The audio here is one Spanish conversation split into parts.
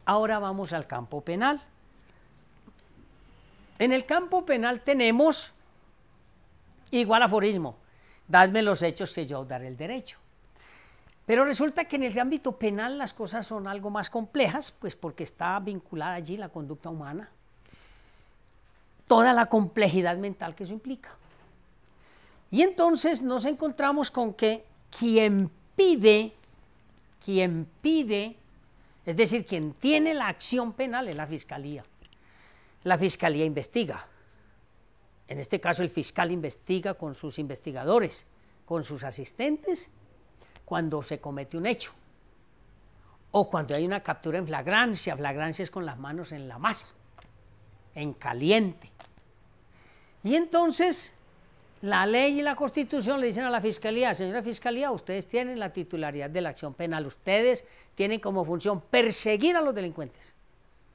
Ahora vamos al campo penal. En el campo penal tenemos igual aforismo: dadme los hechos que yo os daré el derecho. Pero resulta que en el ámbito penal las cosas son algo más complejas, pues porque está vinculada allí la conducta humana, toda la complejidad mental que eso implica. Y entonces nos encontramos con que quien pide, es decir, quien tiene la acción penal es la fiscalía. La fiscalía investiga. En este caso el fiscal investiga con sus investigadores, con sus asistentes, cuando se comete un hecho, o cuando hay una captura en flagrancia. Flagrancia es con las manos en la masa, en caliente. Y entonces la ley y la Constitución le dicen a la Fiscalía: señora Fiscalía, ustedes tienen la titularidad de la acción penal, ustedes tienen como función perseguir a los delincuentes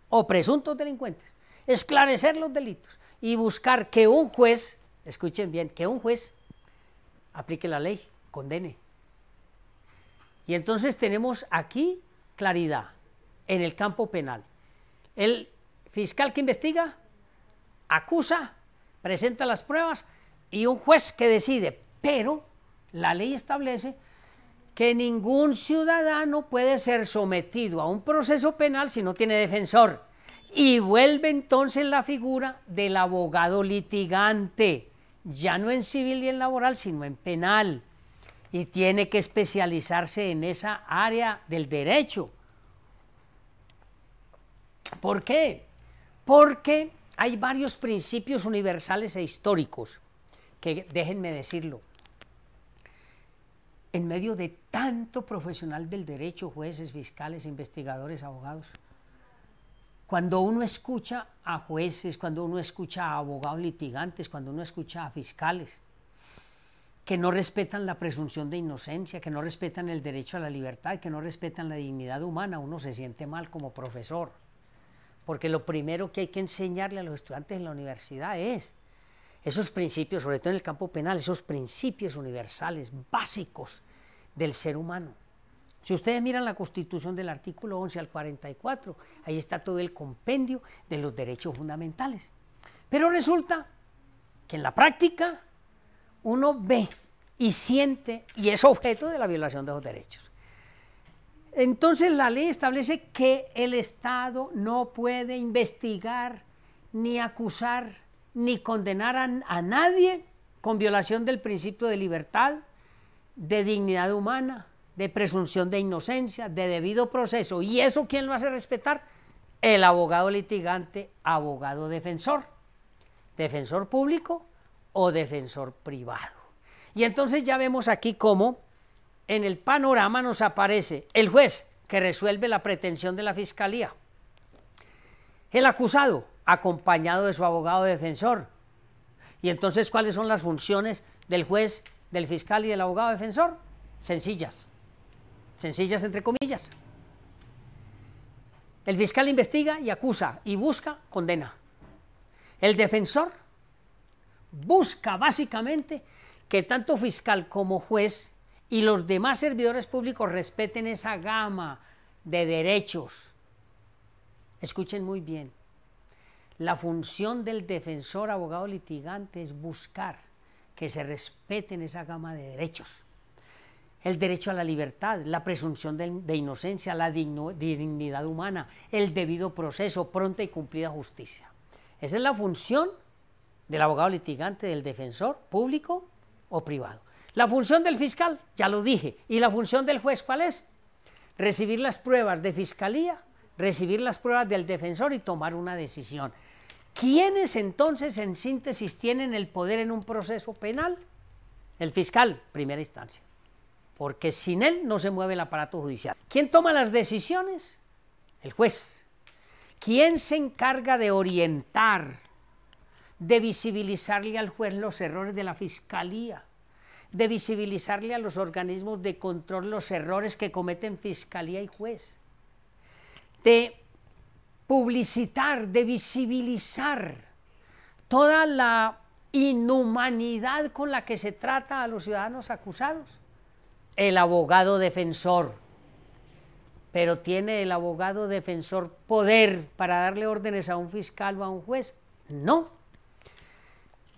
o presuntos delincuentes, esclarecer los delitos y buscar que un juez, escuchen bien, que un juez aplique la ley, condene. Y entonces tenemos aquí claridad en el campo penal. El fiscal que investiga, acusa, presenta las pruebas y un juez que decide, pero la ley establece que ningún ciudadano puede ser sometido a un proceso penal si no tiene defensor, y vuelve entonces la figura del abogado litigante, ya no en civil y en laboral, sino en penal, y tiene que especializarse en esa área del derecho. ¿Por qué? Porque hay varios principios universales e históricos que, déjenme decirlo, en medio de tanto profesional del derecho, jueces, fiscales, investigadores, abogados, cuando uno escucha a jueces, cuando uno escucha a abogados litigantes, cuando uno escucha a fiscales que no respetan la presunción de inocencia, que no respetan el derecho a la libertad, que no respetan la dignidad humana, uno se siente mal como profesor, porque lo primero que hay que enseñarle a los estudiantes en la universidad es esos principios, sobre todo en el campo penal, esos principios universales, básicos del ser humano. Si ustedes miran la Constitución del artículo 11 al 44, ahí está todo el compendio de los derechos fundamentales. Pero resulta que en la práctica uno ve y siente y es objeto de la violación de esos derechos. Entonces la ley establece que el Estado no puede investigar, ni acusar, ni condenar a nadie con violación del principio de libertad, de dignidad humana, de presunción de inocencia, de debido proceso. ¿Y eso quién lo hace respetar? El abogado litigante, abogado defensor, defensor público o defensor privado. Y entonces ya vemos aquí cómo en el panorama nos aparece el juez, que resuelve la pretensión de la fiscalía, el acusado, acompañado de su abogado defensor. Y entonces, ¿cuáles son las funciones del juez, del fiscal y del abogado defensor? Sencillas, sencillas entre comillas. El fiscal investiga y acusa, y busca, condena. El defensor busca básicamente que tanto fiscal como juez y los demás servidores públicos respeten esa gama de derechos. Escuchen muy bien, la función del defensor, abogado litigante, es buscar que se respeten esa gama de derechos. El derecho a la libertad, la presunción de inocencia, la dignidad humana, el debido proceso, pronta y cumplida justicia. Esa es la función del abogado litigante, del defensor público o privado. La función del fiscal, ya lo dije, y la función del juez, ¿cuál es? Recibir las pruebas de fiscalía, recibir las pruebas del defensor y tomar una decisión. ¿Quiénes entonces, en síntesis, tienen el poder en un proceso penal? El fiscal, primera instancia, porque sin él no se mueve el aparato judicial. ¿Quién toma las decisiones? El juez. ¿Quién se encarga de orientar, de visibilizarle al juez los errores de la fiscalía, de visibilizarle a los organismos de control los errores que cometen fiscalía y juez, de publicitar, de visibilizar toda la inhumanidad con la que se trata a los ciudadanos acusados. El abogado defensor. Pero ¿tiene el abogado defensor poder para darle órdenes a un fiscal o a un juez? No.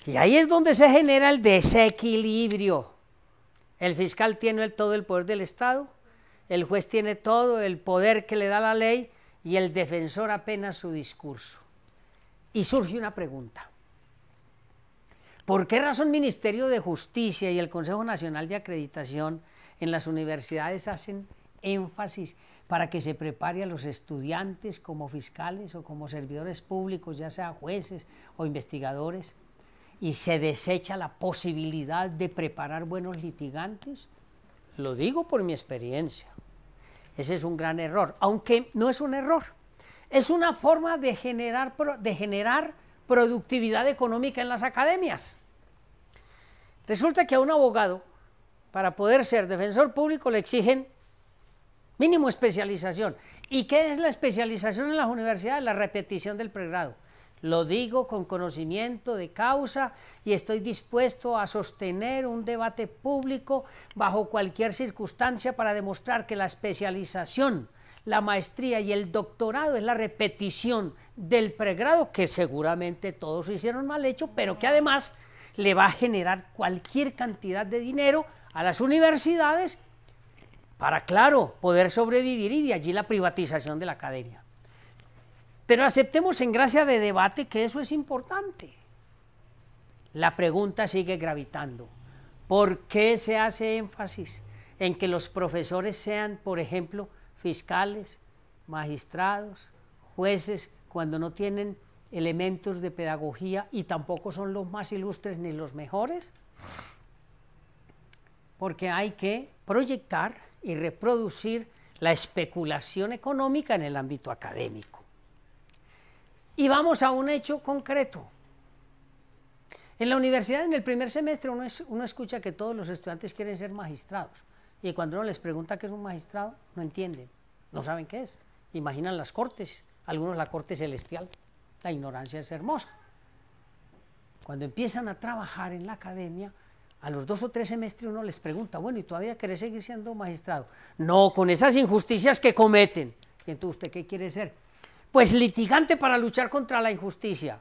Y ahí es donde se genera el desequilibrio. El fiscal tiene todo el poder del Estado, el juez tiene todo el poder que le da la ley y el defensor apenas su discurso. Y surge una pregunta. ¿Por qué razón Ministerio de Justicia y el Consejo Nacional de Acreditación en las universidades hacen énfasis para que se prepare a los estudiantes como fiscales o como servidores públicos, ya sea jueces o investigadores, y se desecha la posibilidad de preparar buenos litigantes? Lo digo por mi experiencia. Ese es un gran error, aunque no es un error, es una forma de generar productividad económica en las academias. Resulta que a un abogado, para poder ser defensor público, le exigen mínimo especialización. ¿Y qué es la especialización en las universidades? La repetición del pregrado. Lo digo con conocimiento de causa y estoy dispuesto a sostener un debate público bajo cualquier circunstancia para demostrar que la especialización, la maestría y el doctorado es la repetición del pregrado, que seguramente todos hicieron mal hecho, pero que además le va a generar cualquier cantidad de dinero a las universidades para, claro, poder sobrevivir, y de allí la privatización de la academia. Pero aceptemos en gracia de debate que eso es importante. La pregunta sigue gravitando. ¿Por qué se hace énfasis en que los profesores sean, por ejemplo, fiscales, magistrados, jueces, cuando no tienen elementos de pedagogía y tampoco son los más ilustres ni los mejores? Porque hay que proyectar y reproducir la especulación económica en el ámbito académico. Y vamos a un hecho concreto. En la universidad, en el primer semestre, uno escucha que todos los estudiantes quieren ser magistrados, y cuando uno les pregunta qué es un magistrado, no entienden, no saben qué es. Imaginan las cortes, algunos la corte celestial. La ignorancia es hermosa. Cuando empiezan a trabajar en la academia, a los 2 o 3 semestres uno les pregunta, bueno, ¿y todavía querés seguir siendo magistrado? No, con esas injusticias que cometen. ¿Y entonces usted qué quiere ser? Pues litigante para luchar contra la injusticia.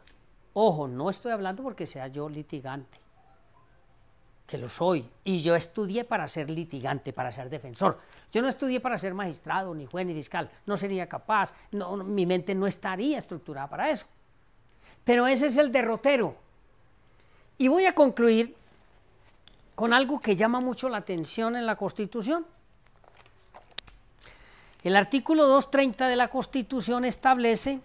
Ojo, no estoy hablando porque sea yo litigante, que lo soy, y yo estudié para ser litigante, para ser defensor. Yo no estudié para ser magistrado, ni juez, ni fiscal, no sería capaz, mi mente no estaría estructurada para eso. Pero ese es el derrotero. Y voy a concluir con algo que llama mucho la atención en la Constitución. El artículo 230 de la Constitución establece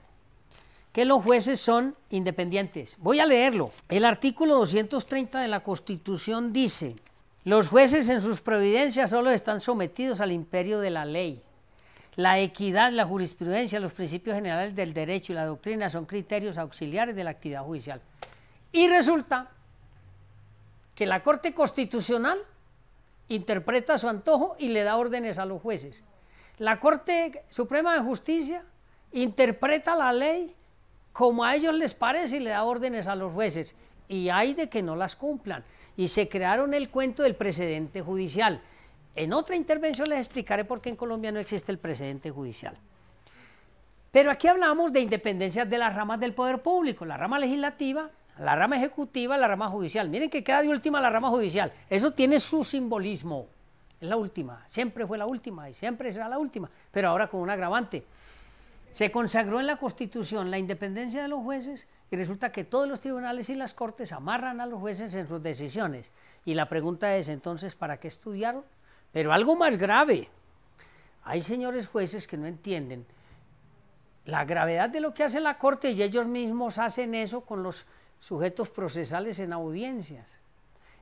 que los jueces son independientes. Voy a leerlo. El artículo 230 de la Constitución dice: los jueces en sus providencias solo están sometidos al imperio de la ley. La equidad, la jurisprudencia, los principios generales del derecho y la doctrina son criterios auxiliares de la actividad judicial. Y resulta que la Corte Constitucional interpreta a su antojo y le da órdenes a los jueces. La Corte Suprema de Justicia interpreta la ley como a ellos les parece y le da órdenes a los jueces, y hay de que no las cumplan, y se crearon el cuento del precedente judicial. En otra intervención les explicaré por qué en Colombia no existe el precedente judicial. Pero aquí hablamos de independencias de las ramas del poder público, la rama legislativa, la rama ejecutiva, la rama judicial. Miren que queda de última la rama judicial, eso tiene su simbolismo, es la última, siempre fue la última y siempre será la última, pero ahora con un agravante. Se consagró en la Constitución la independencia de los jueces y resulta que todos los tribunales y las cortes amarran a los jueces en sus decisiones. Y la pregunta es entonces, ¿para qué estudiaron? Pero algo más grave, hay señores jueces que no entienden la gravedad de lo que hace la corte y ellos mismos hacen eso con los sujetos procesales en audiencias.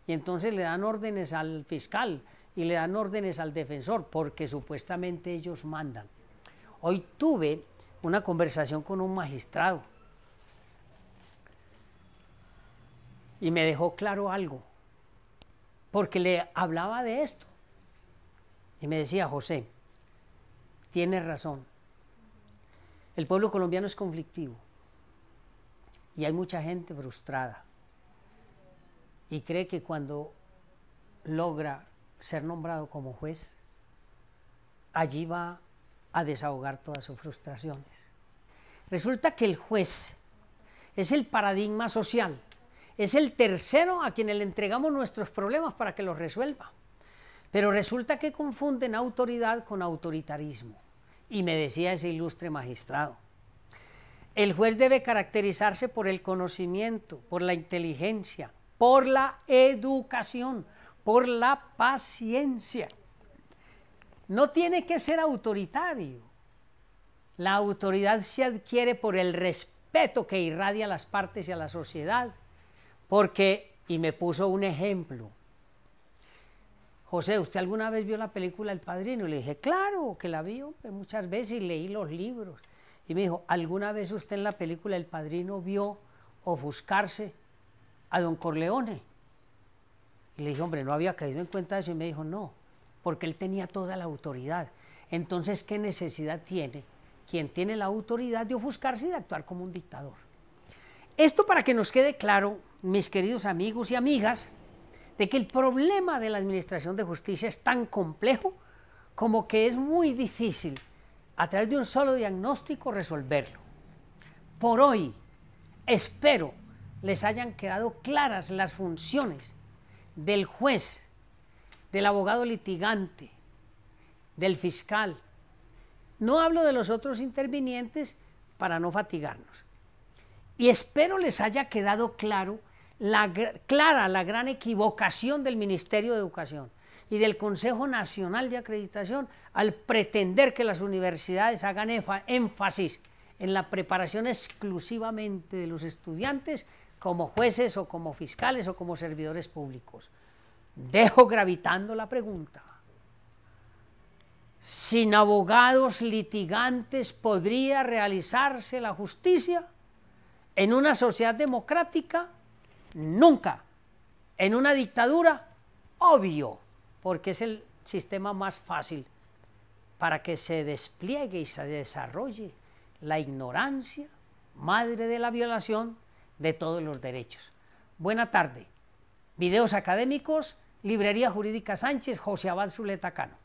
Y entonces le dan órdenes al fiscal y le dan órdenes al defensor porque supuestamente ellos mandan. Hoy tuve una conversación con un magistrado y me dejó claro algo, porque le hablaba de esto y me decía: José, tienes razón, el pueblo colombiano es conflictivo y hay mucha gente frustrada y cree que cuando logra ser nombrado como juez, allí va a desahogar todas sus frustraciones. Resulta que el juez es el paradigma social, es el tercero a quien le entregamos nuestros problemas para que los resuelva. Pero resulta que confunden autoridad con autoritarismo. Y me decía ese ilustre magistrado, el juez debe caracterizarse por el conocimiento, por la inteligencia, por la educación, por la paciencia. No tiene que ser autoritario. La autoridad se adquiere por el respeto que irradia a las partes y a la sociedad. Porque, y me puso un ejemplo, José, ¿usted alguna vez vio la película El Padrino? Y le dije, claro que la vi muchas veces y leí los libros. Y me dijo, ¿alguna vez usted en la película El Padrino vio ofuscarse a don Corleone? Y le dije, hombre, no había caído en cuenta eso. Y me dijo, no, porque él tenía toda la autoridad. Entonces, ¿qué necesidad tiene quien tiene la autoridad de ofuscarse y de actuar como un dictador? Esto para que nos quede claro, mis queridos amigos y amigas, de que el problema de la administración de justicia es tan complejo como que es muy difícil a través de un solo diagnóstico resolverlo. Por hoy, espero les hayan quedado claras las funciones del juez, del abogado litigante, del fiscal. No hablo de los otros intervinientes para no fatigarnos. Y espero les haya quedado clara la gran equivocación del Ministerio de Educación y del Consejo Nacional de Acreditación al pretender que las universidades hagan énfasis en la preparación exclusivamente de los estudiantes como jueces o como fiscales o como servidores públicos. Dejo gravitando la pregunta. ¿Sin abogados litigantes podría realizarse la justicia? ¿En una sociedad democrática? Nunca. ¿En una dictadura? Obvio, porque es el sistema más fácil para que se despliegue y se desarrolle la ignorancia, madre de la violación de todos los derechos. Buena tarde. Videos académicos, Librería Jurídica Sánchez, José Abad Zuleta Cano.